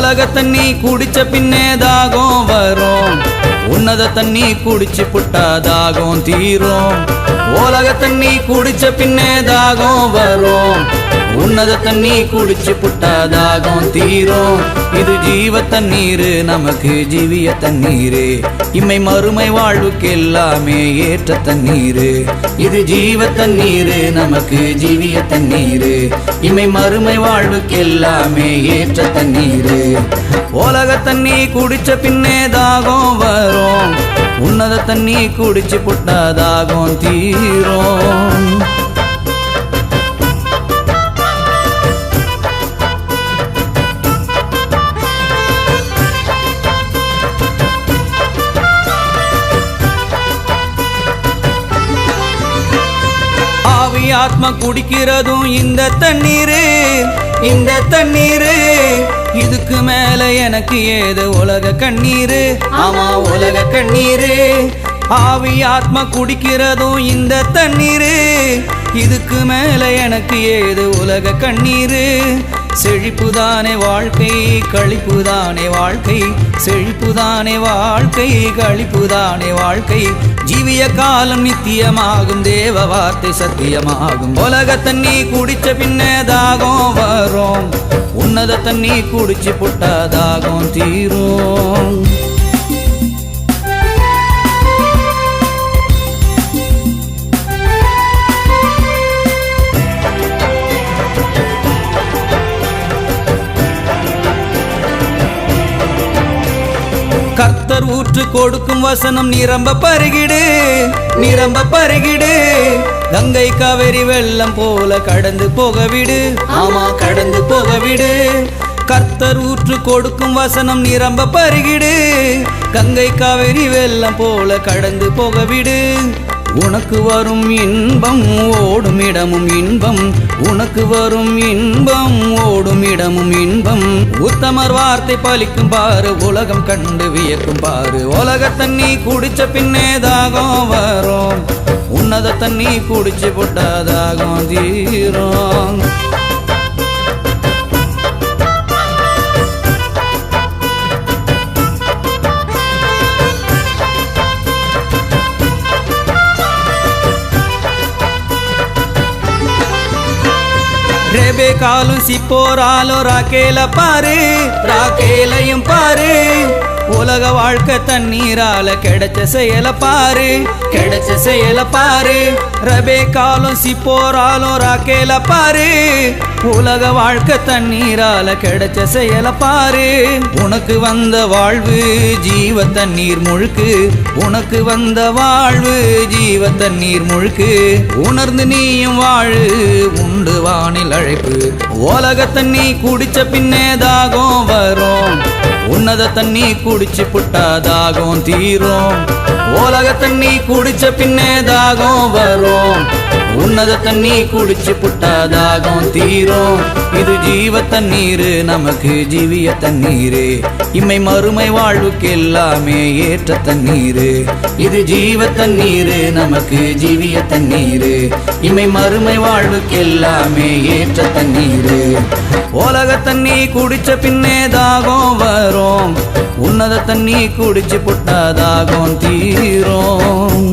உலக தண்ணி குடிச்ச பின்னே தாகம் வரும், உன்னத தண்ணி குடிச்சு புட்டா தாகம் தீரும். உலக தண்ணி குடிச்ச பின்னே தாகம் வரும், உன்னத தண்ணி குடிச்சு புட்டா தாகம் தீரும். இது ஜீவ தண்ணீரு, நமக்கு ஜீவிய தண்ணீரு, இம்மை மறுமை வாழ்வுக்கு எல்லாமே ஏற்ற தண்ணீரு. இது ஜீவ தண்ணீரு, நமக்கு ஜீவிய தண்ணீரு, இம்மை மறுமை வாழ்வுக்கு எல்லாமே ஏற்ற தண்ணீரு. உலக தண்ணி குடிச்ச பின்னே தாகம் வரும், உன்னத தண்ணி குடிச்சு புட்டா தாகம் தீரும். ஆத்மா குடிக்கிறதும் இந்த தண்ணீரு, இந்த தண்ணீரு, இதுக்கு மேல எனக்கு ஏது உலக கண்ணீரு. ஆமா உலக கண்ணீரு. ஆவி ஆத்மா குடிக்கிறதும் இந்த தண்ணீரு, இதுக்கு மேல எனக்கு ஏது உலக கண்ணீரு. செழிப்புதானே வாழ்க்கை, களிப்புதானே வாழ்க்கை, செழிப்புதானே வாழ்க்கை, களிப்புதானே வாழ்க்கை. ஜீவிய காலம் நித்தியமாகும், தேவ வார்த்தை சத்தியமாகும். உலக தண்ணி குடிச்ச பின்னே தாகம் வரும், உன்னத தண்ணி குடிச்சு புட்டா தாகம் தீரும். கர்த்தர் ஊற்று கொடுக்கும் வசனம் நிரம்ப பருகிடு, நிரம்ப பருகிடு. கங்கை காவேரி வெள்ளம் போல கடந்து போகவிடு, ஆமா கடந்து போகவிடு. கர்த்தர் ஊற்று கொடுக்கும் வசனம் நிரம்ப பருகிடு, கங்கை காவேரி வெள்ளம் போல கடந்து போகவிடு. உனக்கு வரும் இன்பம் ஓடும் இடமும் இன்பம், உனக்கு வரும் இன்பம் ஓடும் இடமும் இன்பம். உத்தமர் வார்த்தை பலிக்கும் பாரு, உலகம் கண்டு வியக்கும் பாரு. உலக தண்ணி குடிச்ச பின்னே தாகம் வரும், உன்னத தண்ணி குடிச்சு புட்டா தாகம் தீரும். ரெபெக்காலும் சிப்போராலும் ராக்கேல பாரு, ராக்கேலையும் பாரு. உலக வாழ்க்கை தண்ணீரால கிடைச்ச செயல பாரு, கிடைச்ச செயல பாரு. ரெபெக்காலும் சிப்போராலும் ராக்கேல பாரு, உலக வாழ்க்கை தண்ணீரால கிடைச்ச செயல பாரு. உனக்கு வந்த வாழ்வு ஜீவ தண்ணீர் முழுக்கு, உனக்கு வந்த வாழ்வு ஜீவ தண்ணீர் முழுக்கு. உணர்ந்து நீயும் வாழு, உண்டு வானில் அழைப்பு. உலக தண்ணி குடிச்ச பின்னே தாகம் வரும், உன்னத தண்ணி குடிச்சு புட்டா தாகம் தீரும். உலக தண்ணி குடிச்ச பின்னே தாகம் வரும், உன்னத தண்ணி குடிச்சு புட்டா தாகம் தீரும். இது ஜீவ தண்ணீரு, நமக்கு ஜீவிய தண்ணீரு, இம்மை மறுமை வாழ்வுக்கு எல்லாமே ஏற்ற தண்ணீரு. இது ஜீவ தண்ணீரு, நமக்கு ஜீவிய தண்ணீரு, இம்மை மறுமை வாழ்வுக்கு எல்லாமே ஏற்ற தண்ணீரு. உலக தண்ணி குடிச்ச பின்னே தாகம் வரும், உன்னத தண்ணி குடிச்சு புட்டா தாகம் தீரும்.